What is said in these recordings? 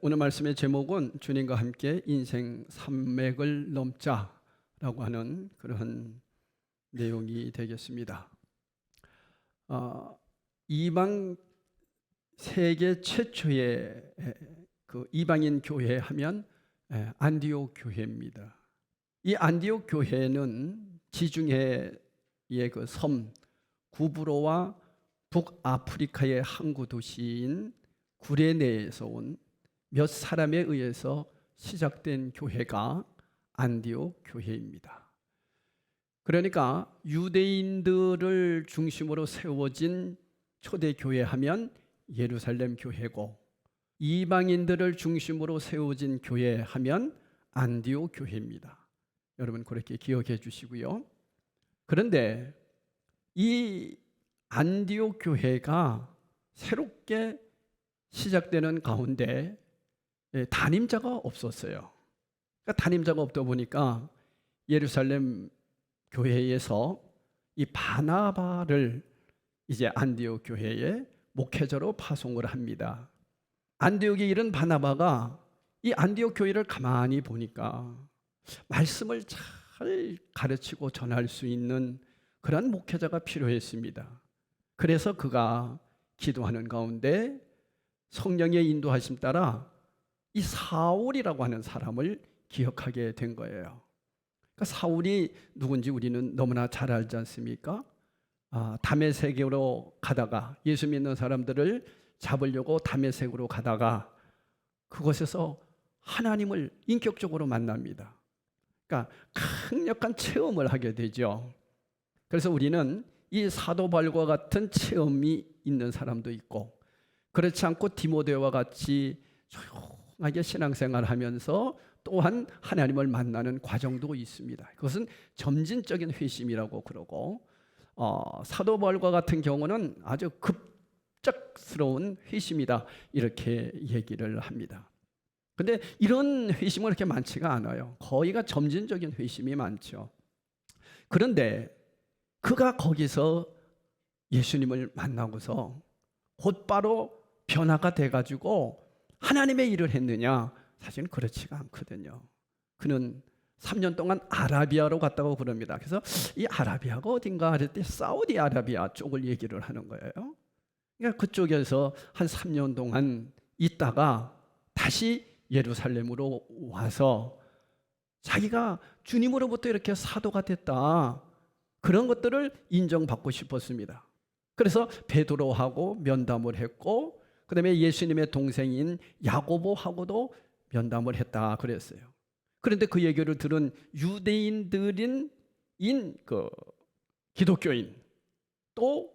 오늘 말씀의 제목은 주님과 함께 인생 산맥을 넘자라고 하는 그런 내용이 되겠습니다. 이방 세계 최초의 그 이방인 교회 하면 안디옥 교회입니다. 이 안디옥 교회는 지중해의 그 섬 구브로와 북아프리카의 항구 도시인 구레네에서 온 몇 사람에 의해서 시작된 교회가 안디옥 교회입니다. 그러니까 유대인들을 중심으로 세워진 초대교회 하면 예루살렘 교회고, 이방인들을 중심으로 세워진 교회 하면 안디옥 교회입니다. 여러분 그렇게 기억해 주시고요. 그런데 이 안디옥 교회가 새롭게 시작되는 가운데 담임자가 없었어요. 그러니까 담임자가 없다 보니까 예루살렘 교회에서 이 바나바를 이제 안디옥 교회에 목회자로 파송을 합니다. 안디옥에 이른 바나바가 이 안디옥 교회를 가만히 보니까 말씀을 잘 가르치고 전할 수 있는 그런 목회자가 필요했습니다. 그래서 그가 기도하는 가운데 성령의 인도하심 따라 이 사울이라고 하는 사람을 기억하게 된 거예요. 그러니까 사울이 누군지 우리는 너무나 잘 알지 않습니까? 다메섹으로 가다가 예수 믿는 사람들을 잡으려고 다메섹으로 가다가 그곳에서 하나님을 인격적으로 만납니다. 그러니까 강력한 체험을 하게 되죠. 그래서 우리는 이 사도 바울과 같은 체험이 있는 사람도 있고, 그렇지 않고 디모데와 같이 조용하게 신앙생활을 하면서 또한 하나님을 만나는 과정도 있습니다. 그것은 점진적인 회심이라고 그러고, 사도 바울과 같은 경우는 아주 급작스러운 회심이다 이렇게 얘기를 합니다. 근데 이런 회심은 그렇게 많지가 않아요. 거의가 점진적인 회심이 많죠. 그런데 그가 거기서 예수님을 만나고서 곧바로 변화가 돼가지고 하나님의 일을 했느냐? 사실은 그렇지가 않거든요. 그는 3년 동안 아라비아로 갔다고 그럽니다. 그래서 이 아라비아가 어딘가 할 때 사우디아라비아 쪽을 얘기를 하는 거예요. 그러니까 그쪽에서 한 3년 동안 있다가 다시 예루살렘으로 와서 자기가 주님으로부터 이렇게 사도가 됐다, 그런 것들을 인정받고 싶었습니다. 그래서 베드로하고 면담을 했고, 그 다음에 예수님의 동생인 야고보하고도 면담을 했다 그랬어요. 그런데 그 얘기를 들은 유대인들인 그 기독교인 또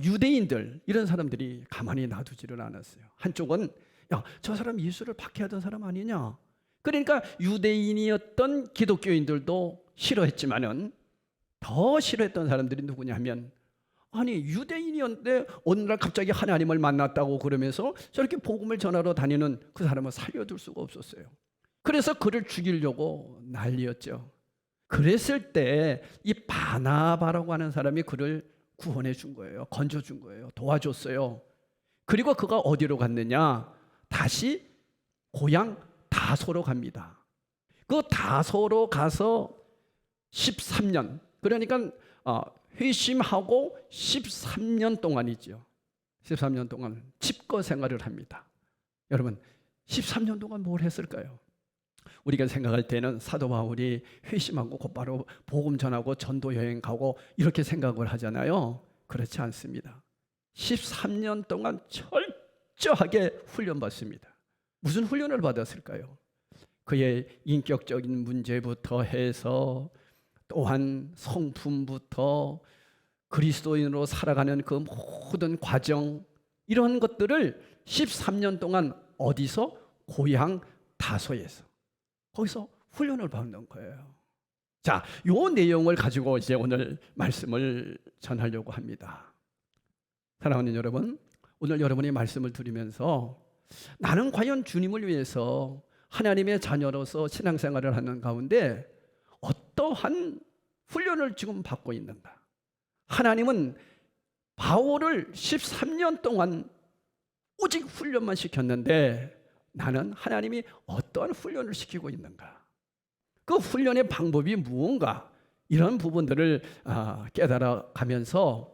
유대인들, 이런 사람들이 가만히 놔두지를 않았어요. 한쪽은 야, 저 사람 예수를 박해하던 사람 아니냐? 그러니까 유대인이었던 기독교인들도 싫어했지만은 더 싫어했던 사람들이 누구냐 하면, 아니 유대인이었는데 어느 날 갑자기 하나님을 만났다고 그러면서 저렇게 복음을 전하러 다니는 그 사람을 살려둘 수가 없었어요. 그래서 그를 죽이려고 난리였죠. 그랬을 때 이 바나바라고 하는 사람이 그를 구원해 준 거예요. 건져 준 거예요. 도와줬어요. 그리고 그가 어디로 갔느냐? 다시 고향 다소로 갑니다. 그 다소로 가서 13년, 그러니까 회심하고 13년 동안이죠. 13년 동안 집거 생활을 합니다. 여러분 13년 동안 뭘 했을까요? 우리가 생각할 때는 사도 바울이 회심하고 곧바로 복음 전하고 전도 여행 가고 이렇게 생각을 하잖아요. 그렇지 않습니다. 13년 동안 철저하게 훈련받습니다. 무슨 훈련을 받았을까요? 그의 인격적인 문제부터 해서 또한 성품부터 그리스도인으로 살아가는 그 모든 과정, 이런 것들을 13년 동안 어디서? 고향 다소에서, 거기서 훈련을 받는 거예요. 자, 요 내용을 가지고 이제 오늘 말씀을 전하려고 합니다. 사랑하는 여러분, 오늘 여러분이 말씀을 들으면서 나는 과연 주님을 위해서 하나님의 자녀로서 신앙생활을 하는 가운데 어떠한 훈련을 지금 받고 있는가? 하나님은 바울을 13년 동안 오직 훈련만 시켰는데 나는 하나님이 어떠한 훈련을 시키고 있는가? 그 훈련의 방법이 무언가? 이런 부분들을 깨달아 가면서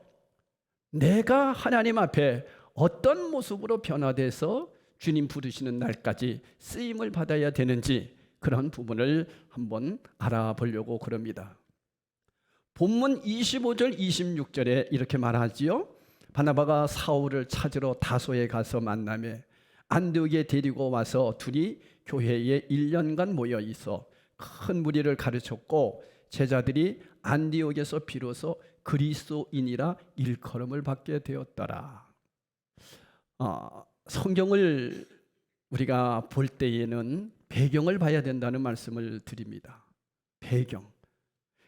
내가 하나님 앞에 어떤 모습으로 변화돼서 주님 부르시는 날까지 쓰임을 받아야 되는지 그런 부분을 한번 알아보려고 그럽니다. 본문 25절 26절에 이렇게 말하지요. 바나바가 사울을 찾으러 다소에 가서 만나매 안디옥에 데리고 와서 둘이 교회에 1년간 모여 있어 큰 무리를 가르쳤고 제자들이 안디옥에서 비로소 그리스도인이라 일컬음을 받게 되었더라. 성경을 우리가 볼 때에는 배경을 봐야 된다는 말씀을 드립니다. 배경.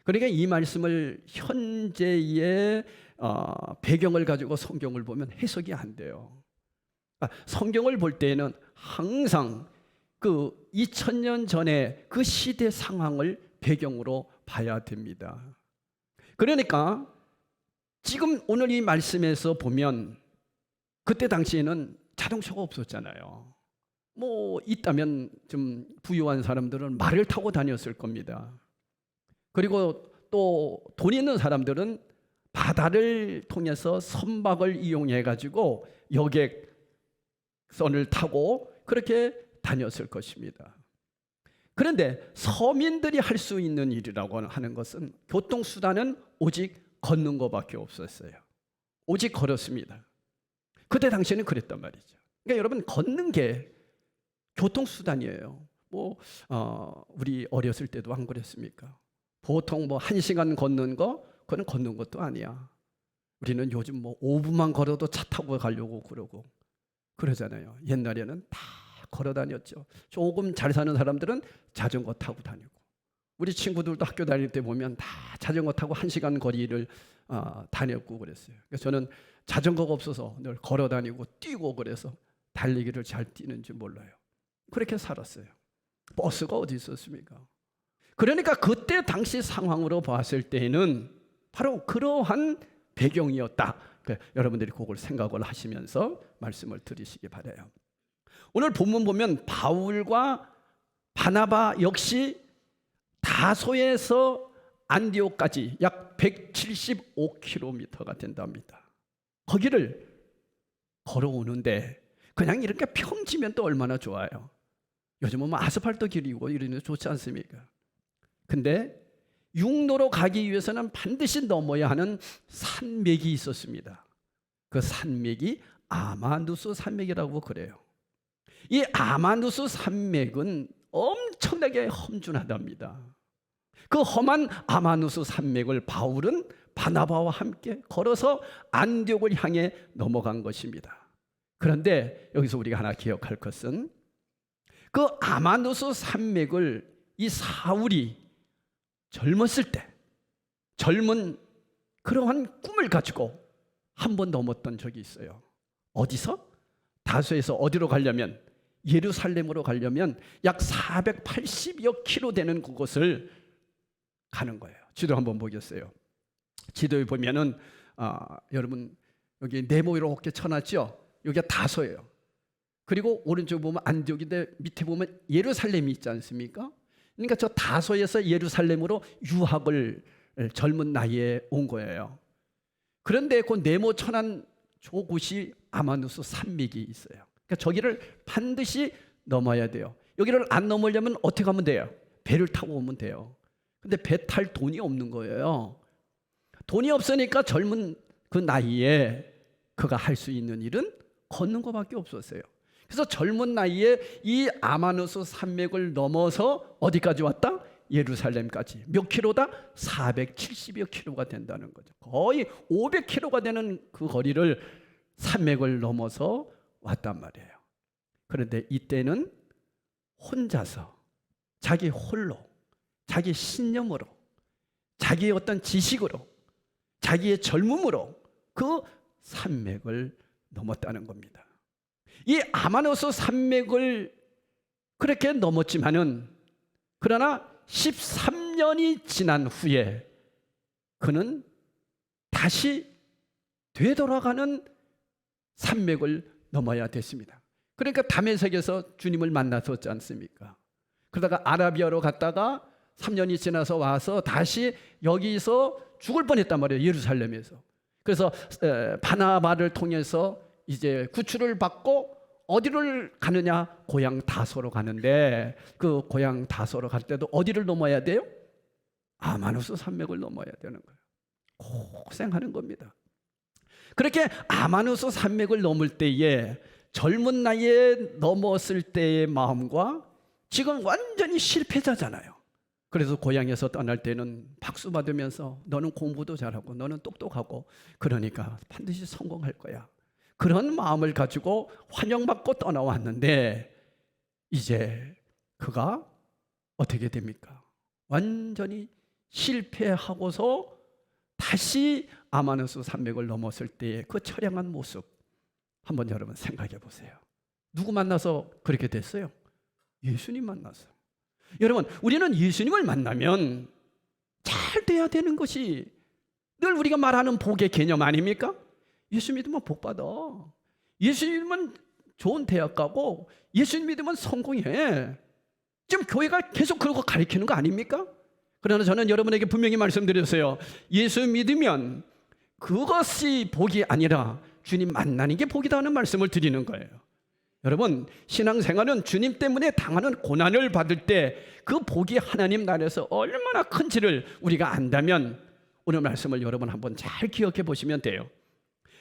그러니까 이 말씀을 현재의 배경을 가지고 성경을 보면 해석이 안 돼요. 성경을 볼 때에는 항상 그 2000년 전에 그 시대 상황을 배경으로 봐야 됩니다. 그러니까 지금 오늘 이 말씀에서 보면 그때 당시에는 자동차가 없었잖아요. 뭐 있다면 좀 부유한 사람들은 말을 타고 다녔을 겁니다. 그리고 또 돈 있는 사람들은 바다를 통해서 선박을 이용해 가지고 여객선을 타고 그렇게 다녔을 것입니다. 그런데 서민들이 할 수 있는 일이라고 하는 것은 교통수단은 오직 걷는 것밖에 없었어요. 오직 걸었습니다. 그때 당시에는 그랬단 말이죠. 그러니까 여러분 걷는 게 교통수단이에요. 우리 어렸을 때도 안 그랬습니까? 보통 1시간 걷는 거 그건 걷는 것도 아니야. 우리는 요즘 5분만 걸어도 차 타고 가려고 그러고 그러잖아요. 옛날에는 다 걸어 다녔죠. 조금 잘 사는 사람들은 자전거 타고 다니고 우리 친구들도 학교 다닐 때 보면 다 자전거 타고 1시간 거리를 다녔고 그랬어요. 그래서 저는 자전거가 없어서 늘 걸어 다니고 뛰고 그래서 달리기를 잘 뛰는지 몰라요. 그렇게 살았어요. 버스가 어디 있었습니까? 그러니까 그때 당시 상황으로 봤을 때는 바로 그러한 배경이었다. 여러분들이 그걸 생각을 하시면서 말씀을 들으시기 바라요. 오늘 본문 보면 바울과 바나바 역시 다소에서 안디옥까지 약 175km가 된답니다. 거기를 걸어오는데 그냥 이렇게 평지면 또 얼마나 좋아요. 요즘은 아스팔트 길이고 이러는 게 좋지 않습니까? 근데 육로로 가기 위해서는 반드시 넘어야 하는 산맥이 있었습니다. 그 산맥이 아마누스 산맥이라고 그래요. 이 아마누스 산맥은 엄청나게 험준하답니다. 그 험한 아마누스 산맥을 바울은 바나바와 함께 걸어서 안디옥을 향해 넘어간 것입니다. 그런데 여기서 우리가 하나 기억할 것은 그 아마누스 산맥을 이 사울이 젊었을 때 젊은 그러한 꿈을 가지고 한 번 넘었던 적이 있어요. 어디서? 다소에서 어디로 가려면 예루살렘으로 가려면 약 480여 킬로 되는 그곳을 가는 거예요. 지도 한번 보겠어요. 지도에 보면은 여러분 여기 네모 이렇게 쳐놨죠. 여기가 다소예요. 그리고 오른쪽 보면 안디옥인데 밑에 보면 예루살렘이 있지 않습니까? 그러니까 저 다소에서 예루살렘으로 유학을 젊은 나이에 온 거예요. 그런데 그 네모 쳐난 저곳이 아마누스 산맥이 있어요. 그러니까 저기를 반드시 넘어야 돼요. 여기를 안 넘으려면 어떻게 하면 돼요? 배를 타고 오면 돼요. 근데 배 탈 돈이 없는 거예요. 돈이 없으니까 젊은 그 나이에 그가 할 수 있는 일은 걷는 것밖에 없었어요. 그래서 젊은 나이에 이 아마누스 산맥을 넘어서 어디까지 왔다? 예루살렘까지. 몇 킬로다? 470여 킬로가 된다는 거죠. 거의 500킬로가 되는 그 거리를 산맥을 넘어서 왔단 말이에요. 그런데 이때는 혼자서 자기 홀로 자기 신념으로 자기의 어떤 지식으로 자기의 젊음으로 그 산맥을 넘었다는 겁니다. 이 아마누스 산맥을 그렇게 넘었지만은 그러나 13년이 지난 후에 그는 다시 되돌아가는 산맥을 넘어야 됐습니다. 그러니까 다메섹에서 주님을 만났었지 않습니까? 그러다가 아라비아로 갔다가 3년이 지나서 와서 다시 여기서 죽을 뻔했단 말이에요. 예루살렘에서. 그래서 바나바를 통해서 이제 구출을 받고 어디를 가느냐? 고향 다소로 가는데, 그 고향 다소로 갈 때도 어디를 넘어야 돼요? 아마누스 산맥을 넘어야 되는 거예요. 고생하는 겁니다. 그렇게 아마누스 산맥을 넘을 때에 젊은 나이에 넘었을 때의 마음과 지금 완전히 실패자잖아요. 그래서 고향에서 떠날 때는 박수 받으면서 너는 공부도 잘하고 너는 똑똑하고 그러니까 반드시 성공할 거야, 그런 마음을 가지고 환영받고 떠나왔는데 이제 그가 어떻게 됩니까? 완전히 실패하고서 다시 아마누스 산맥을 넘었을 때의 그 처량한 모습 한번 여러분 생각해 보세요. 누구 만나서 그렇게 됐어요? 예수님 만나서. 여러분, 우리는 예수님을 만나면 잘 돼야 되는 것이 늘 우리가 말하는 복의 개념 아닙니까? 예수 믿으면 복 받아. 예수 믿으면 좋은 대학 가고 예수 믿으면 성공해. 지금 교회가 계속 그런 거 가르치는 거 아닙니까? 그러나 저는 여러분에게 분명히 말씀드렸어요. 예수 믿으면 그것이 복이 아니라 주님 만나는 게 복이다는 말씀을 드리는 거예요. 여러분, 신앙생활은 주님 때문에 당하는 고난을 받을 때 그 복이 하나님 나라에서 얼마나 큰지를 우리가 안다면 오늘 말씀을 여러분 한번 잘 기억해 보시면 돼요.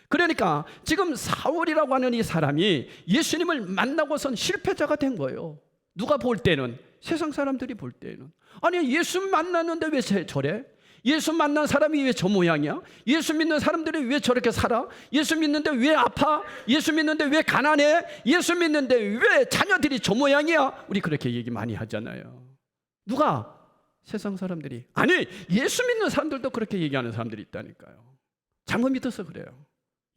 그러니까 지금 사울이라고 하는 이 사람이 예수님을 만나고선 실패자가 된 거예요. 누가 볼 때는, 세상 사람들이 볼 때는, 아니 예수 만났는데 왜 저래? 예수 만난 사람이 왜 저 모양이야? 예수 믿는 사람들이 왜 저렇게 살아? 예수 믿는데 왜 아파? 예수 믿는데 왜 가난해? 예수 믿는데 왜 자녀들이 저 모양이야? 우리 그렇게 얘기 많이 하잖아요. 누가? 세상 사람들이. 아니, 예수 믿는 사람들도 그렇게 얘기하는 사람들이 있다니까요. 잘못 믿어서 그래요.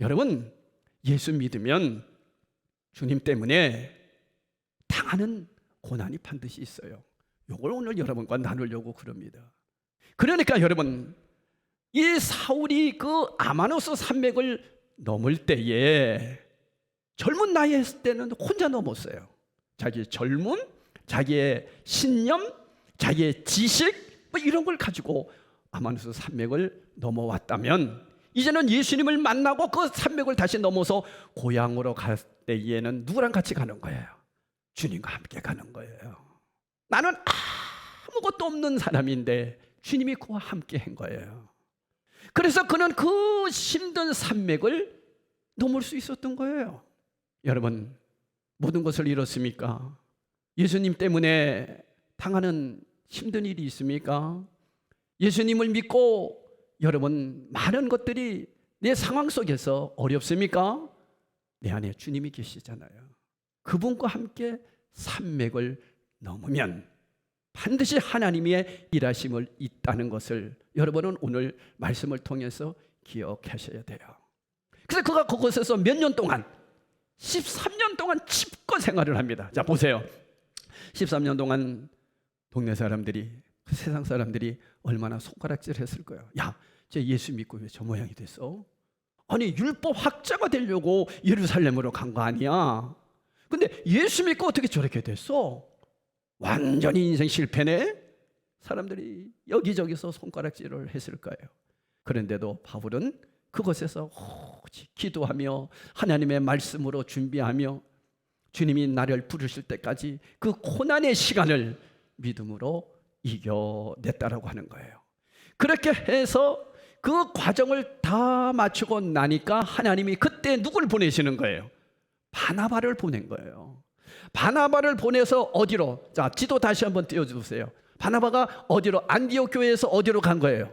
여러분, 예수 믿으면 주님 때문에 당하는 고난이 반드시 있어요. 이걸 오늘 여러분과 나누려고 그럽니다. 그러니까 여러분, 이 사울이 그 아마누스 산맥을 넘을 때에 젊은 나이에 했을 때는 혼자 넘었어요. 자기의 젊음, 자기의 신념, 자기의 지식 뭐 이런 걸 가지고 아마누스 산맥을 넘어왔다면 이제는 예수님을 만나고 그 산맥을 다시 넘어서 고향으로 갈 때에는 누구랑 같이 가는 거예요? 주님과 함께 가는 거예요. 나는 아무것도 없는 사람인데 주님이 그와 함께 한 거예요. 그래서 그는 그 힘든 산맥을 넘을 수 있었던 거예요. 여러분, 모든 것을 잃었습니까? 예수님 때문에 당하는 힘든 일이 있습니까? 예수님을 믿고 여러분 많은 것들이 내 상황 속에서 어렵습니까? 내 안에 주님이 계시잖아요. 그분과 함께 산맥을 넘으면 반드시 하나님의 일하심을 있다는 것을 여러분은 오늘 말씀을 통해서 기억하셔야 돼요. 그래서 그가 그곳에서 몇 년 동안 13년 동안 집거 생활을 합니다. 자 보세요. 13년 동안 동네 사람들이, 그 세상 사람들이 얼마나 손가락질 했을 거예요. 야, 쟤 예수 믿고 왜 저 모양이 됐어? 아니 율법 학자가 되려고 예루살렘으로 간 거 아니야? 근데 예수 믿고 어떻게 저렇게 됐어? 완전히 인생 실패네? 사람들이 여기저기서 손가락질을 했을 거예요. 그런데도 바울은 그곳에서 오직 기도하며 하나님의 말씀으로 준비하며 주님이 나를 부르실 때까지 그 고난의 시간을 믿음으로 이겨냈다라고 하는 거예요. 그렇게 해서 그 과정을 다 마치고 나니까 하나님이 그때 누굴 보내시는 거예요? 바나바를 보낸 거예요. 바나바를 보내서 어디로? 자, 지도 다시 한번 띄워주세요. 바나바가 어디로? 안디옥 교회에서 어디로 간 거예요?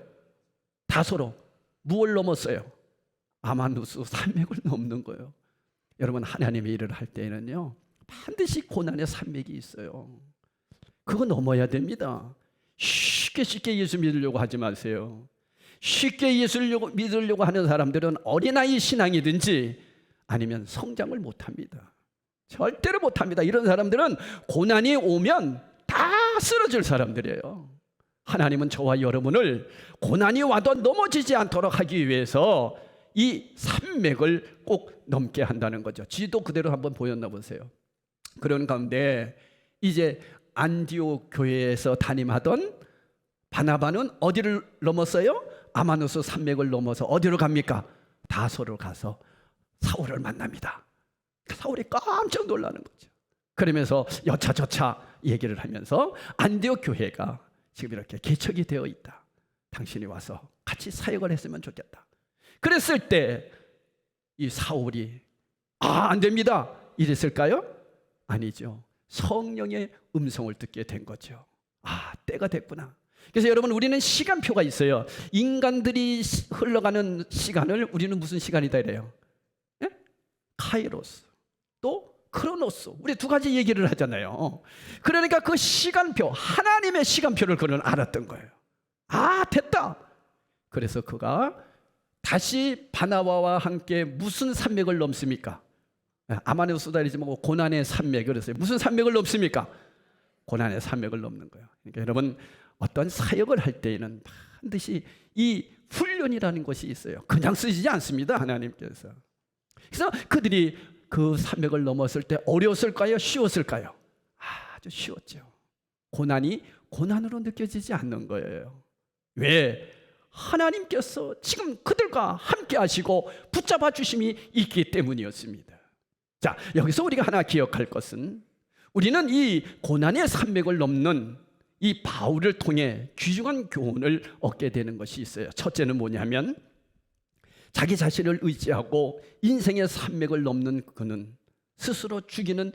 다소로. 무엇을 넘었어요? 아마누스 산맥을 넘는 거예요. 여러분, 하나님의 일을 할 때에는요 반드시 고난의 산맥이 있어요. 그거 넘어야 됩니다. 쉽게 예수 믿으려고 하지 마세요. 쉽게 예수 믿으려고 하는 사람들은 어린아이 신앙이든지 아니면 성장을 못합니다. 절대로 못합니다. 이런 사람들은 고난이 오면 다 쓰러질 사람들이에요. 하나님은 저와 여러분을 고난이 와도 넘어지지 않도록 하기 위해서 이 산맥을 꼭 넘게 한다는 거죠. 지도 그대로 한번 보였나 보세요. 그런 가운데 이제 안디옥 교회에서 담임하던 바나바는 어디를 넘었어요? 아마누스 산맥을 넘어서 어디로 갑니까? 다소로 가서 사울을 만납니다. 사울이 깜짝 놀라는 거죠. 그러면서 여차저차 얘기를 하면서 안디옥 교회가 지금 이렇게 개척이 되어 있다. 당신이 와서 같이 사역을 했으면 좋겠다. 그랬을 때 이 사울이 안 됩니다 이랬을까요? 아니죠. 성령의 음성을 듣게 된 거죠. 때가 됐구나. 그래서 여러분, 우리는 시간표가 있어요. 인간들이 흘러가는 시간을 우리는 무슨 시간이다 이래요? 예? 카이로스, 또 크로노스. 우리 두 가지 얘기를 하잖아요. 그러니까 그 시간표, 하나님의 시간표를 그는 알았던 거예요. 됐다. 그래서 그가 다시 바나바와 함께 무슨 산맥을 넘습니까? 아마누스다리지 말고 고난의 산맥. 그랬어요. 무슨 산맥을 넘습니까? 고난의 산맥을 넘는 거예요. 그러니까 여러분, 어떤 사역을 할 때에는 반드시 이 훈련이라는 것이 있어요. 그냥 쓰시지 않습니다, 하나님께서. 그래서 그들이 그 산맥을 넘었을 때 어려웠을까요? 쉬웠을까요? 아주 쉬웠죠. 고난이 고난으로 느껴지지 않는 거예요. 왜? 하나님께서 지금 그들과 함께 하시고 붙잡아 주심이 있기 때문이었습니다. 자, 여기서 우리가 하나 기억할 것은, 우리는 이 고난의 산맥을 넘는 이 바울을 통해 귀중한 교훈을 얻게 되는 것이 있어요. 첫째는 뭐냐면, 자기 자신을 의지하고 인생의 산맥을 넘는 그는 스스로 죽이는,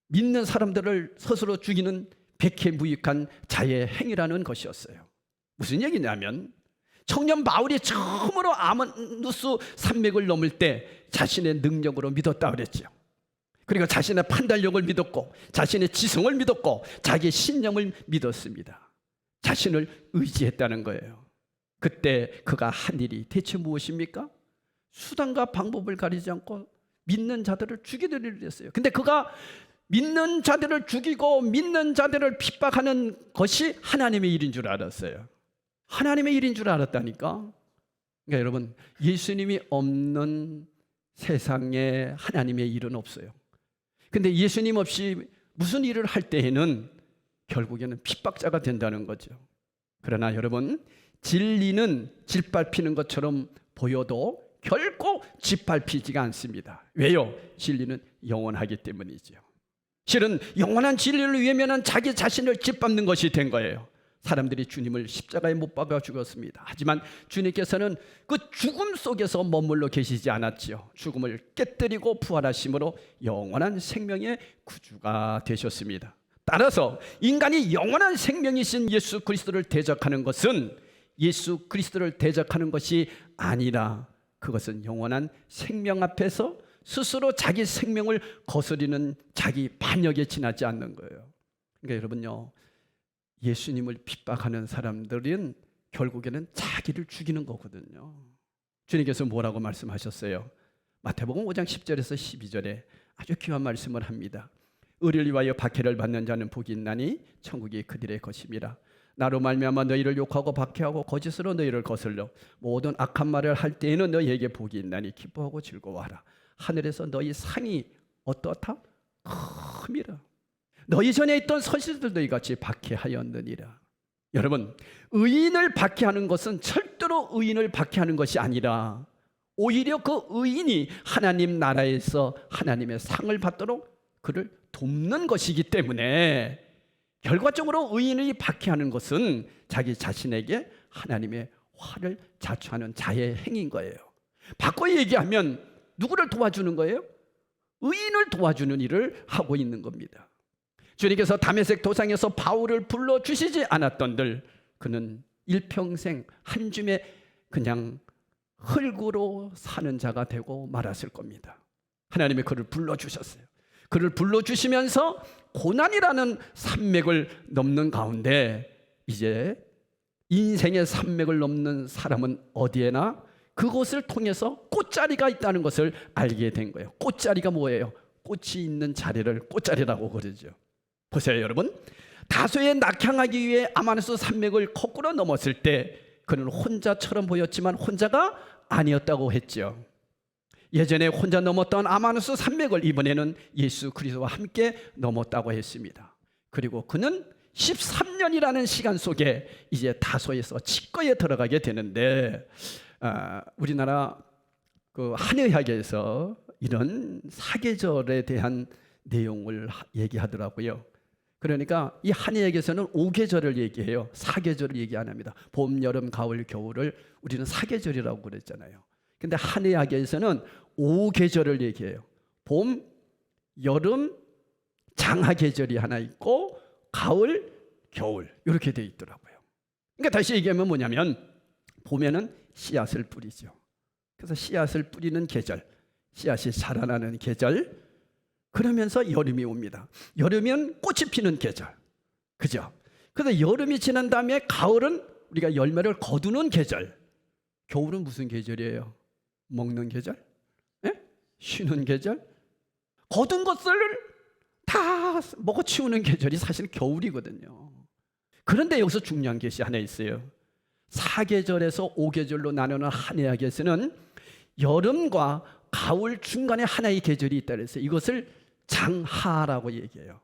믿는 사람들을 스스로 죽이는 백해무익한 자의 행위라는 것이었어요. 무슨 얘기냐면, 청년 바울이 처음으로 아마누스 산맥을 넘을 때 자신의 능력으로 믿었다 그랬죠. 그리고 자신의 판단력을 믿었고, 자신의 지성을 믿었고, 자기의 신념을 믿었습니다. 자신을 의지했다는 거예요. 그때 그가 한 일이 대체 무엇입니까? 수단과 방법을 가리지 않고 믿는 자들을 죽이는 일을 했어요. 근데 그가 믿는 자들을 죽이고 믿는 자들을 핍박하는 것이 하나님의 일인 줄 알았어요. 하나님의 일인 줄 알았다니까. 그러니까 여러분, 예수님이 없는 세상에 하나님의 일은 없어요. 근데 예수님 없이 무슨 일을 할 때에는 결국에는 핍박자가 된다는 거죠. 그러나 여러분, 진리는 짓밟히는 것처럼 보여도 결코 짓밟히지가 않습니다. 왜요? 진리는 영원하기 때문이죠. 실은 영원한 진리를 위하면 자기 자신을 짓밟는 것이 된 거예요. 사람들이 주님을 십자가에 못 박아 죽였습니다. 하지만 주님께서는 그 죽음 속에서 머물러 계시지 않았지요. 죽음을 깨뜨리고 부활하심으로 영원한 생명의 구주가 되셨습니다. 따라서 인간이 영원한 생명이신 예수 그리스도를 대적하는 것은 예수 그리스도를 대적하는 것이 아니라, 그것은 영원한 생명 앞에서 스스로 자기 생명을 거스리는 자기 반역에 지나지 않는 거예요. 그러니까 여러분요, 예수님을 핍박하는 사람들은 결국에는 자기를 죽이는 거거든요. 주님께서 뭐라고 말씀하셨어요? 마태복음 5장 10절에서 12절에 아주 귀한 말씀을 합니다. 의를 위하여 박해를 받는 자는 복이 있나니 천국이 그들의 것임이라. 나로 말미암아 너희를 욕하고 박해하고 거짓으로 너희를 거슬러 모든 악한 말을 할 때에는 너희에게 복이 있나니 기뻐하고 즐거워하라. 하늘에서 너희 상이 어떻다? 큼이라. 너희 전에 있던 선지자들도 이같이 박해하였느니라. 여러분, 의인을 박해하는 것은 절대로 의인을 박해하는 것이 아니라 오히려 그 의인이 하나님 나라에서 하나님의 상을 받도록 그를 돕는 것이기 때문에, 결과적으로 의인이 박해하는 것은 자기 자신에게 하나님의 화를 자초하는 자의 행위인 거예요. 바꿔 얘기하면 누구를 도와주는 거예요? 의인을 도와주는 일을 하고 있는 겁니다. 주님께서 다메섹 도상에서 바울을 불러주시지 않았던들 그는 일평생 한 줌에 그냥 흙으로 사는 자가 되고 말았을 겁니다. 하나님이 그를 불러주셨어요. 그를 불러주시면서 고난이라는 산맥을 넘는 가운데 이제 인생의 산맥을 넘는 사람은 어디에나 그곳을 통해서 꽃자리가 있다는 것을 알게 된 거예요. 꽃자리가 뭐예요? 꽃이 있는 자리를 꽃자리라고 그러죠. 보세요 여러분, 다소에 낙향하기 위해 아마누스 산맥을 거꾸로 넘었을 때 그는 혼자처럼 보였지만 혼자가 아니었다고 했죠. 예전에 혼자 넘었던 아마누스 산맥을 이번에는 예수 그리스도와 함께 넘었다고 했습니다. 그리고 그는 13년이라는 시간 속에 이제 다소에서 치과에 들어가게 되는데, 우리나라 그 한의학에서 이런 사계절에 대한 내용을 얘기하더라고요. 그러니까 이 한의학에서는 5계절을 얘기해요. 사계절을 얘기 안 합니다. 봄, 여름, 가을, 겨울을 우리는 사계절이라고 그랬잖아요. 근데 한의학에서는 5계절을 얘기해요. 봄, 여름, 장하 계절이 하나 있고 가을, 겨울 이렇게 돼 있더라고요. 그러니까 다시 얘기하면 뭐냐면, 봄에는 씨앗을 뿌리죠. 그래서 씨앗을 뿌리는 계절, 씨앗이 자라나는 계절, 그러면서 여름이 옵니다. 여름이면 꽃이 피는 계절, 그죠? 그래서 여름이 지난 다음에 가을은 우리가 열매를 거두는 계절, 겨울은 무슨 계절이에요? 먹는 계절? 예? 쉬는 계절? 거둔 것을 다 먹어치우는 계절이 사실 겨울이거든요. 그런데 여기서 중요한 것이 하나 있어요. 4계절에서 5계절로 나누는 한의학에서는 여름과 가을 중간에 하나의 계절이 있다 그래서 이것을 장하라고 얘기해요.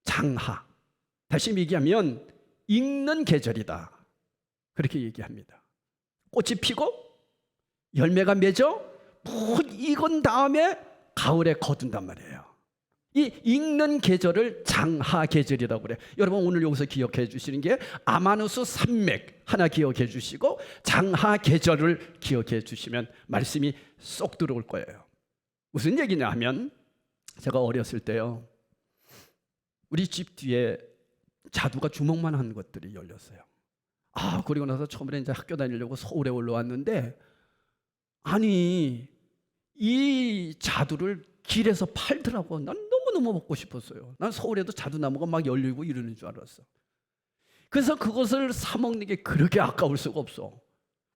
장하. 다시 얘기하면 익는 계절이다, 그렇게 얘기합니다. 꽃이 피고 열매가 맺어 익은 다음에 가을에 거둔단 말이에요. 이 익는 계절을 장하 계절이라고 그래요. 여러분 오늘 여기서 기억해 주시는 게 아마누스 산맥 하나 기억해 주시고 장하 계절을 기억해 주시면 말씀이 쏙 들어올 거예요. 무슨 얘기냐 하면, 제가 어렸을 때요, 우리 집 뒤에 자두가 주먹만 한 것들이 열렸어요. 그리고 나서 처음에 이제 학교 다니려고 서울에 올라왔는데, 아니 이 자두를 길에서 팔더라고. 난 너무너무 먹고 싶었어요. 난 서울에도 자두나무가 막 열리고 이러는 줄 알았어. 그래서 그것을 사 먹는 게 그렇게 아까울 수가 없어.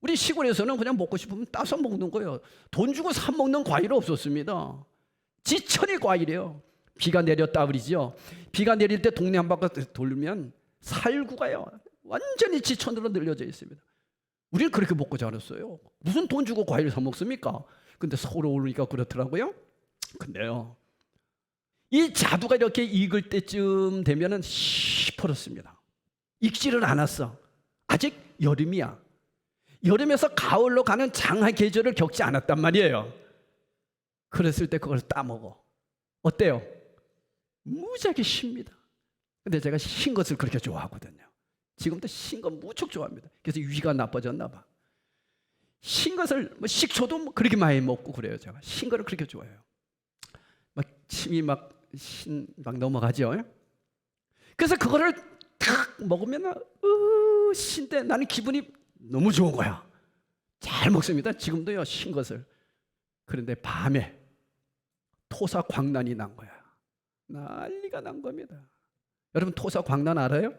우리 시골에서는 그냥 먹고 싶으면 따서 먹는 거예요. 돈 주고 사 먹는 과일은 없었습니다. 지천이 과일이에요. 비가 내렸다 그러죠. 비가 내릴 때 동네 한 바퀴 돌면 살구가요 완전히 지천으로 늘려져 있습니다. 우리는 그렇게 먹고 자랐어요. 무슨 돈 주고 과일을 사 먹습니까? 근데 서울에 오르니까 그렇더라고요. 근데요, 이 자두가 이렇게 익을 때쯤 되면은 시퍼렇습니다. 익지를 않았어. 아직 여름이야. 여름에서 가을로 가는 장하 계절을 겪지 않았단 말이에요. 그랬을 때 그걸 따먹어. 어때요? 무지하게 쉽니다. 근데 제가 신 것을 그렇게 좋아하거든요. 지금도 신 거 무척 좋아합니다. 그래서 위가 나빠졌나 봐. 신 것을 식초도 그렇게 많이 먹고 그래요. 제가 신 거를 그렇게 좋아해요. 막 침이 막 넘어가죠. 그래서 그거를 탁 먹으면 신데 나는 기분이 너무 좋은 거야. 잘 먹습니다. 지금도요, 신 것을. 그런데 밤에 토사광난이 난 거야. 난리가 난 겁니다. 여러분 토사광난 알아요?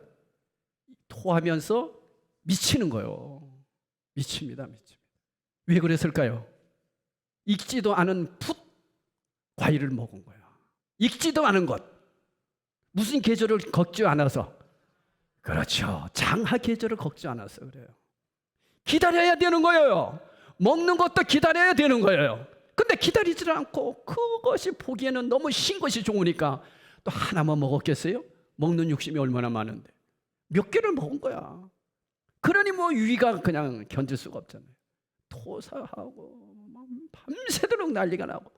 토하면서 미치는 거예요. 미칩니다. 왜 그랬을까요? 익지도 않은 풋 과일을 먹은 거야. 익지도 않은 것. 무슨 계절을 겪지 않아서? 그렇죠. 장하 계절을 겪지 않아서 그래요. 기다려야 되는 거예요. 먹는 것도 기다려야 되는 거예요. 근데 기다리질 않고 그것이 보기에는 너무 신 것이 좋으니까 또 하나만 먹었겠어요? 먹는 욕심이 얼마나 많은데 몇 개를 먹은 거야. 그러니 뭐 위가 그냥 견딜 수가 없잖아요. 토사하고 밤새도록 난리가 나고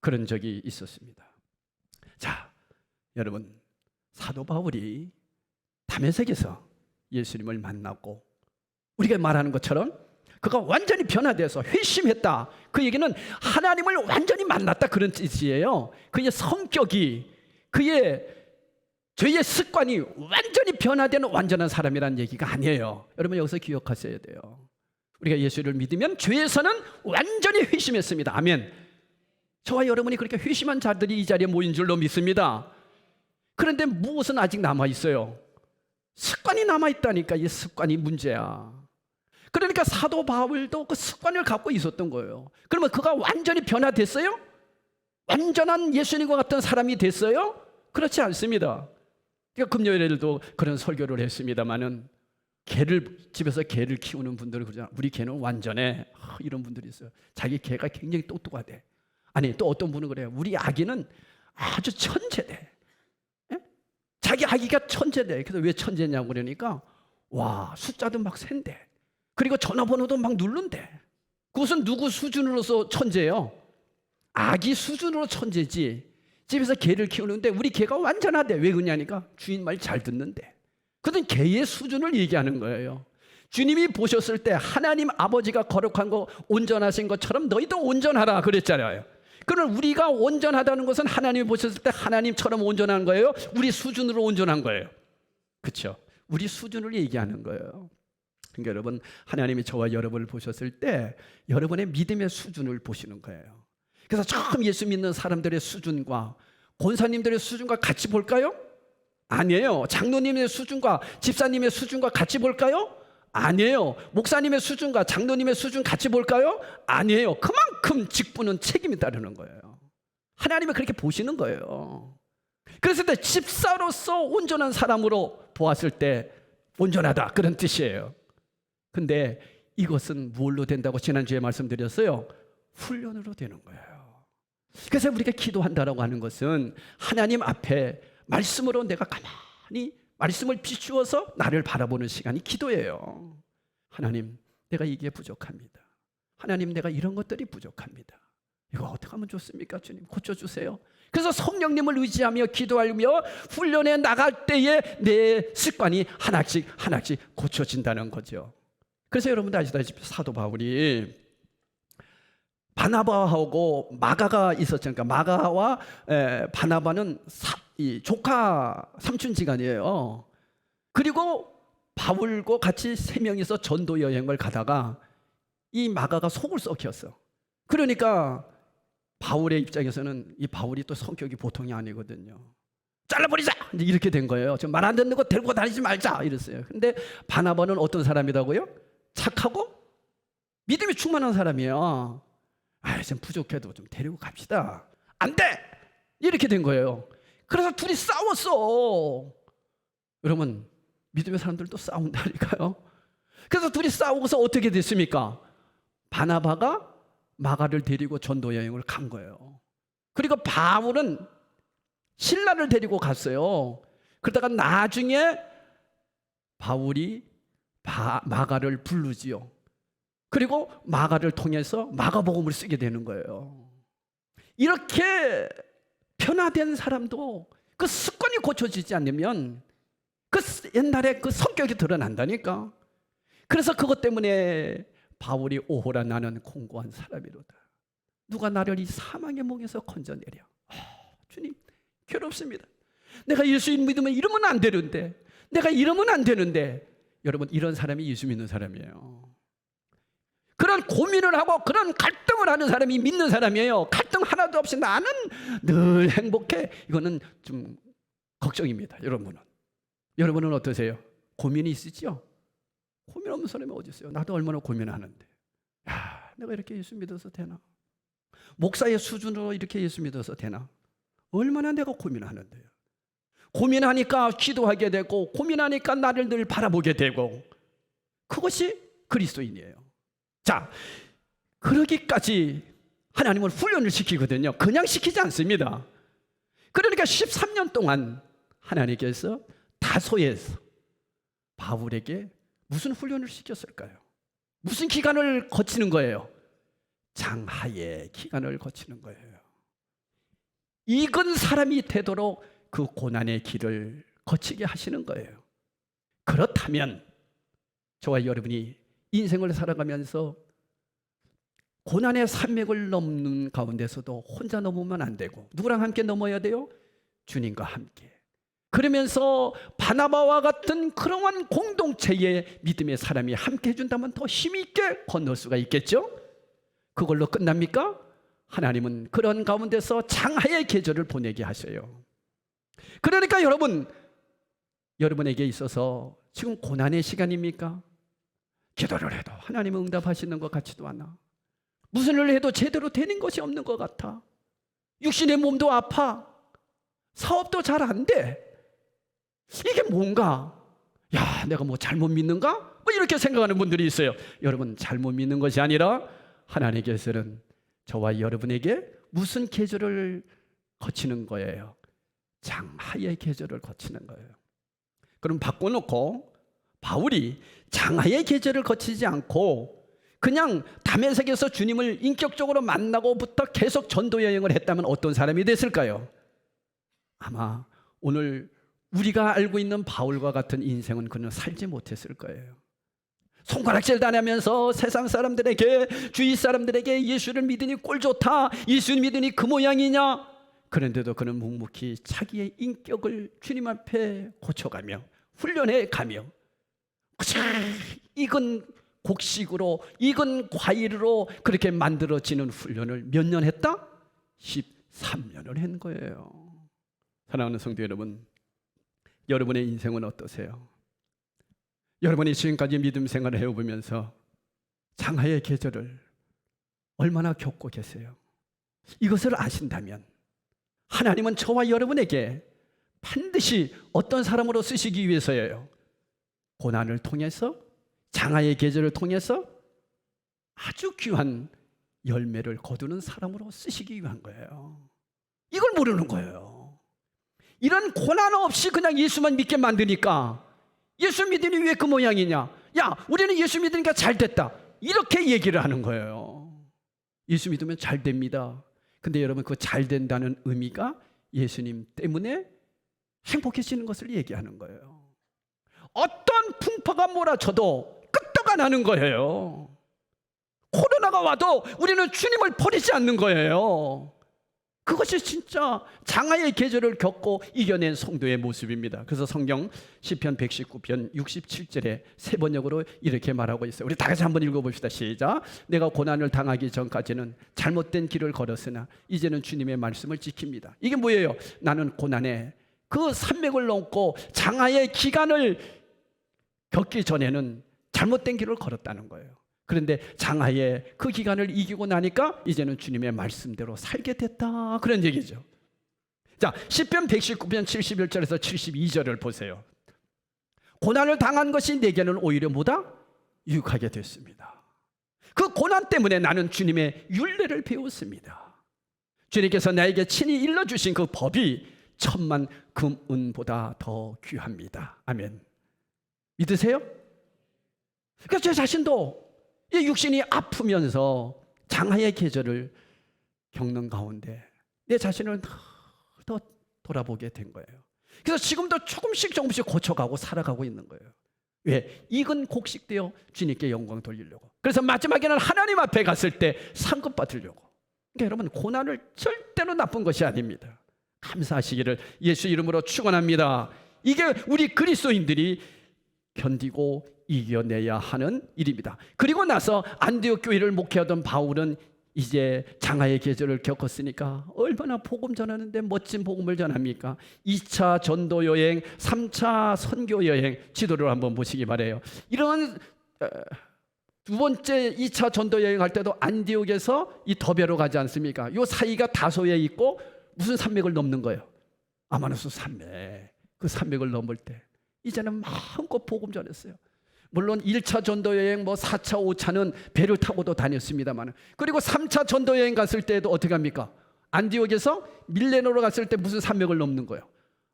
그런 적이 있었습니다. 자, 여러분, 사도 바울이 다메섹에서 예수님을 만났고 우리가 말하는 것처럼 그가 완전히 변화돼서 회심했다. 그 얘기는 하나님을 완전히 만났다 그런 뜻이에요. 그의 성격이, 그의 죄의 습관이 완전히 변화되는 완전한 사람이라는 얘기가 아니에요. 여러분 여기서 기억하셔야 돼요. 우리가 예수를 믿으면 죄에서는 완전히 회심했습니다. 아멘. 저와 여러분이 그렇게 회심한 자들이 이 자리에 모인 줄로 믿습니다. 그런데 무엇은 아직 남아있어요? 습관이 남아있다니까. 이 습관이 문제야. 그러니까 사도 바울도 그 습관을 갖고 있었던 거예요. 그러면 그가 완전히 변화됐어요? 완전한 예수님과 같은 사람이 됐어요? 그렇지 않습니다. 그러니까 금요일에도 그런 설교를 했습니다마는 집에서 개를 키우는 분들은 그러잖아. 우리 개는 완전해. 이런 분들이 있어요. 자기 개가 굉장히 똑똑하대. 아니, 또 어떤 분은 그래요. 우리 아기는 아주 천재대. 예? 자기 아기가 천재대. 그래서 왜 천재냐고 그러니까 와, 숫자도 막 센대. 그리고 전화번호도 막 누른대. 그것은 누구 수준으로서 천재예요? 아기 수준으로 천재지. 집에서 개를 키우는데 우리 개가 완전하대. 왜 그러냐니까 주인 말 잘 듣는데. 그건 개의 수준을 얘기하는 거예요. 주님이 보셨을 때 하나님 아버지가 거룩한 거 온전하신 것처럼 너희도 온전하라 그랬잖아요. 그럼 우리가 온전하다는 것은 하나님이 보셨을 때 하나님처럼 온전한 거예요? 우리 수준으로 온전한 거예요? 그렇죠? 우리 수준을 얘기하는 거예요. 그러니까 여러분, 하나님이 저와 여러분을 보셨을 때 여러분의 믿음의 수준을 보시는 거예요. 그래서 처음 예수 믿는 사람들의 수준과 권사님들의 수준과 같이 볼까요? 아니에요. 장로님의 수준과 집사님의 수준과 같이 볼까요? 아니에요. 목사님의 수준과 장로님의 수준 같이 볼까요? 아니에요. 그만큼 직분은 책임이 따르는 거예요. 하나님이 그렇게 보시는 거예요. 그랬을 때 집사로서 온전한 사람으로 보았을 때 온전하다 그런 뜻이에요. 근데 이것은 뭘로 된다고 지난주에 말씀드렸어요? 훈련으로 되는 거예요. 그래서 우리가 기도한다라고 하는 것은 하나님 앞에 말씀으로 내가 가만히 말씀을 비추어서 나를 바라보는 시간이 기도예요. 하나님, 내가 이게 부족합니다. 하나님, 내가 이런 것들이 부족합니다. 이거 어떻게 하면 좋습니까? 주님, 고쳐주세요. 그래서 성령님을 의지하며 기도하며 훈련에 나갈 때에 내 습관이 하나씩 고쳐진다는 거죠. 그래서 여러분들 아시다시피 사도 바울이 바나바하고 마가가 있었죠. 그러니까 마가와 바나바는 조카 삼촌지간이에요. 그리고 바울과 같이 세 명이서 전도 여행을 가다가 이 마가가 속을 썩혔어. 그러니까 바울의 입장에서는 이 바울이 또 성격이 보통이 아니거든요. 잘라버리자! 이렇게 된 거예요. 말 안 듣는 거 데리고 다니지 말자! 이랬어요. 근데 바나바는 어떤 사람이라고요? 착하고 믿음이 충만한 사람이에요. 좀 부족해도 좀 데리고 갑시다. 안 돼! 이렇게 된 거예요. 그래서 둘이 싸웠어. 여러분, 믿음의 사람들도 싸운다니까요. 그래서 둘이 싸우고서 어떻게 됐습니까? 바나바가 마가를 데리고 전도 여행을 간 거예요. 그리고 바울은 신라를 데리고 갔어요. 그러다가 나중에 바울이 마가를 부르지요. 그리고 마가를 통해서 마가복음을 쓰게 되는 거예요. 이렇게 변화된 사람도 그 습관이 고쳐지지 않으면 그 옛날에 그 성격이 드러난다니까. 그래서 그것 때문에 바울이 오호라 나는 공고한 사람이로다. 누가 나를 이 사망의 목에서 건져내려. 주님, 괴롭습니다. 내가 예수 믿으면 이러면 안 되는데, 내가 이러면 안 되는데. 여러분, 이런 사람이 예수 믿는 사람이에요. 그런 고민을 하고 그런 갈등을 하는 사람이 믿는 사람이에요. 갈등 하나도 없이 나는 늘 행복해. 이거는 좀 걱정입니다. 여러분은 어떠세요? 고민이 있으시죠? 고민 없는 사람이 어디 있어요? 나도 얼마나 고민하는데. 내가 이렇게 예수 믿어서 되나? 목사의 수준으로 이렇게 예수 믿어서 되나? 얼마나 내가 고민하는데요. 고민하니까 기도하게 되고, 고민하니까 나를 늘 바라보게 되고, 그것이 그리스도인이에요. 자, 그러기까지 하나님은 훈련을 시키거든요. 그냥 시키지 않습니다. 그러니까 13년 동안 하나님께서 다소에서 바울에게 무슨 훈련을 시켰을까요? 무슨 기간을 거치는 거예요? 장하의 기간을 거치는 거예요. 익은 사람이 되도록 그 고난의 길을 거치게 하시는 거예요. 그렇다면 저와 여러분이 인생을 살아가면서 고난의 산맥을 넘는 가운데서도 혼자 넘으면 안 되고, 누구랑 함께 넘어야 돼요? 주님과 함께. 그러면서 바나바와 같은 그러한 공동체의 믿음의 사람이 함께 해준다면 더 힘있게 건널 수가 있겠죠? 그걸로 끝납니까? 하나님은 그런 가운데서 장하의 계절을 보내게 하셔요. 그러니까 여러분에게 있어서 지금 고난의 시간입니까? 기도를 해도 하나님은 응답하시는 것 같지도 않아. 무슨 일을 해도 제대로 되는 것이 없는 것 같아. 육신의 몸도 아파. 사업도 잘 안 돼. 이게 뭔가? 야, 내가 뭐 잘못 믿는가? 뭐 이렇게 생각하는 분들이 있어요. 여러분, 잘못 믿는 것이 아니라 하나님께서는 저와 여러분에게 무슨 계절을 거치는 거예요? 장하의 계절을 거치는 거예요. 그럼 바꿔놓고 바울이 장하의 계절을 거치지 않고 그냥 다메섹에서 주님을 인격적으로 만나고부터 계속 전도 여행을 했다면 어떤 사람이 됐을까요? 아마 오늘 우리가 알고 있는 바울과 같은 인생은 그는 살지 못했을 거예요. 손가락질 당하면서 세상 사람들에게, 주위 사람들에게 예수를 믿으니 꼴 좋다, 예수 믿으니 그 모양이냐, 그런데도 그는 묵묵히 자기의 인격을 주님 앞에 고쳐가며 훈련해 가며 익은 곡식으로, 익은 과일로 그렇게 만들어지는 훈련을 몇 년 했다? 13년을 한 거예요. 사랑하는 성도 여러분, 여러분의 인생은 어떠세요? 여러분이 지금까지 믿음 생활을 해오면서 장하의 계절을 얼마나 겪고 계세요? 이것을 아신다면 하나님은 저와 여러분에게 반드시 어떤 사람으로 쓰시기 위해서예요? 고난을 통해서, 장하의 계절을 통해서 아주 귀한 열매를 거두는 사람으로 쓰시기 위한 거예요. 이걸 모르는 거예요. 이런 고난 없이 그냥 예수만 믿게 만드니까 예수 믿으니 왜 그 모양이냐? 야, 우리는 예수 믿으니까 잘 됐다, 이렇게 얘기를 하는 거예요. 예수 믿으면 잘 됩니다. 근데 여러분, 그 잘 된다는 의미가 예수님 때문에 행복해지는 것을 얘기하는 거예요. 어떤 풍파가 몰아쳐도 끄떡 안 하는 거예요. 코로나가 와도 우리는 주님을 버리지 않는 거예요. 그것이 진짜 장하의 계절을 겪고 이겨낸 성도의 모습입니다. 그래서 성경 시편 119편 67절에 세 번역으로 이렇게 말하고 있어요. 우리 다 같이 한번 읽어봅시다. 시작. 내가 고난을 당하기 전까지는 잘못된 길을 걸었으나 이제는 주님의 말씀을 지킵니다. 이게 뭐예요? 나는 고난에 그 산맥을 넘고 장하의 기간을 겪기 전에는 잘못된 길을 걸었다는 거예요. 그런데 장하의 그 기간을 이기고 나니까 이제는 주님의 말씀대로 살게 됐다, 그런 얘기죠. 자, 시편 119편 71절에서 72절을 보세요. 고난을 당한 것이 내게는 오히려 뭐다? 유익하게 됐습니다. 그 고난 때문에 나는 주님의 율례를 배웠습니다. 주님께서 나에게 친히 일러주신 그 법이 천만 금은보다 더 귀합니다. 아멘. 믿으세요? 그러니까 제 자신도 이 육신이 아프면서 장하의 계절을 겪는 가운데 내 자신을 더 돌아보게 된 거예요. 그래서 지금도 조금씩 고쳐가고 살아가고 있는 거예요. 왜? 익은 곡식되어 주님께 영광 돌리려고. 그래서 마지막에는 하나님 앞에 갔을 때 상급 받으려고. 그러니까 여러분, 고난을 절대로 나쁜 것이 아닙니다. 감사하시기를 예수 이름으로 축원합니다. 이게 우리 그리스도인들이 견디고 이겨내야 하는 일입니다. 그리고 나서 안디옥 교회를 목회하던 바울은 이제 장하의 계절을 겪었으니까 얼마나 복음 전하는데 멋진 복음을 전합니까? 2차 전도 여행, 3차 선교 여행 지도를 한번 보시기 바래요. 이런 두 번째 2차 전도 여행할 때도 안디옥에서 이 더베로 가지 않습니까? 이 사이가 다소에 있고 무슨 산맥을 넘는 거예요? 아마누스 산맥. 그 산맥을 넘을 때 이제는 마음껏 복음 전했어요. 물론 1차 전도여행, 4차, 5차는 배를 타고도 다녔습니다만, 그리고 3차 전도여행 갔을 때도 어떻게 합니까? 안디옥에서 밀레노로 갔을 때 무슨 산맥을 넘는 거예요?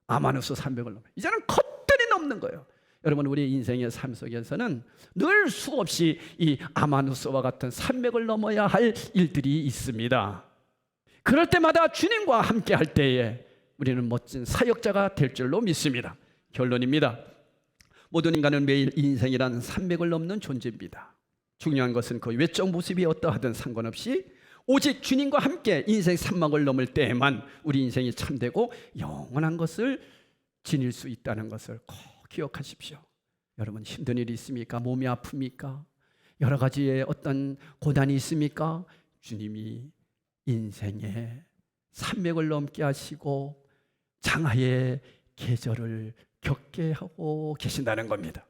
아마누스 산맥을 넘어요. 이제는 겉들이 넘는 거예요. 여러분, 우리 인생의 삶 속에서는 늘 수없이 이 아마누스와 같은 산맥을 넘어야 할 일들이 있습니다. 그럴 때마다 주님과 함께 할 때에 우리는 멋진 사역자가 될 줄로 믿습니다. 결론입니다. 모든 인간은 매일 인생이란 산맥을 넘는 존재입니다. 중요한 것은 그 외적 모습이 어떠하든 상관없이 오직 주님과 함께 인생 산막을 넘을 때에만 우리 인생이 참되고 영원한 것을 지닐 수 있다는 것을 꼭 기억하십시오. 여러분, 힘든 일이 있습니까? 몸이 아픕니까? 여러 가지의 어떤 고난이 있습니까? 주님이 인생의 산맥을 넘게 하시고 장하의 계절을 겪게 하고 계신다는 겁니다.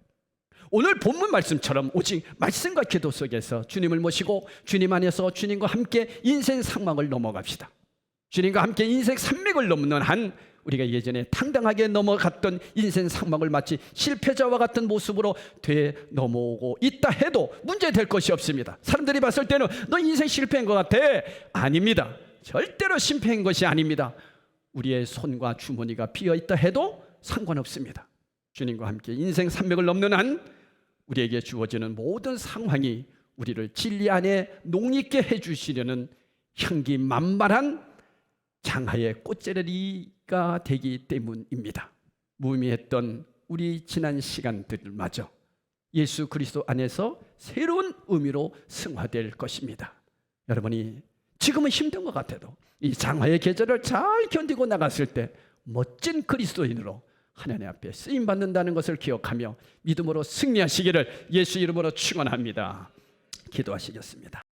오늘 본문 말씀처럼 오직 말씀과 기도 속에서 주님을 모시고 주님 안에서 주님과 함께 인생 상막을 넘어갑시다. 주님과 함께 인생 산맥을 넘는 한 우리가 예전에 당당하게 넘어갔던 인생 상황을 마치 실패자와 같은 모습으로 넘어오고 있다 해도 문제될 것이 없습니다. 사람들이 봤을 때는 너 인생 실패한 것 같아. 아닙니다. 절대로 실패한 것이 아닙니다. 우리의 손과 주머니가 비어있다 해도 상관없습니다. 주님과 함께 인생 300을 넘는 한 우리에게 주어지는 모든 상황이 우리를 진리 안에 녹있게 해주시려는 향기 만발한 장하의 꽃제러리가 되기 때문입니다. 무의미했던 우리 지난 시간들마저 예수 그리스도 안에서 새로운 의미로 승화될 것입니다. 여러분이 지금은 힘든 것 같아도 이 장하의 계절을 잘 견디고 나갔을 때 멋진 그리스도인으로 하나님 앞에 쓰임받는다는 것을 기억하며 믿음으로 승리하시기를 예수 이름으로 축원합니다. 기도하시겠습니다.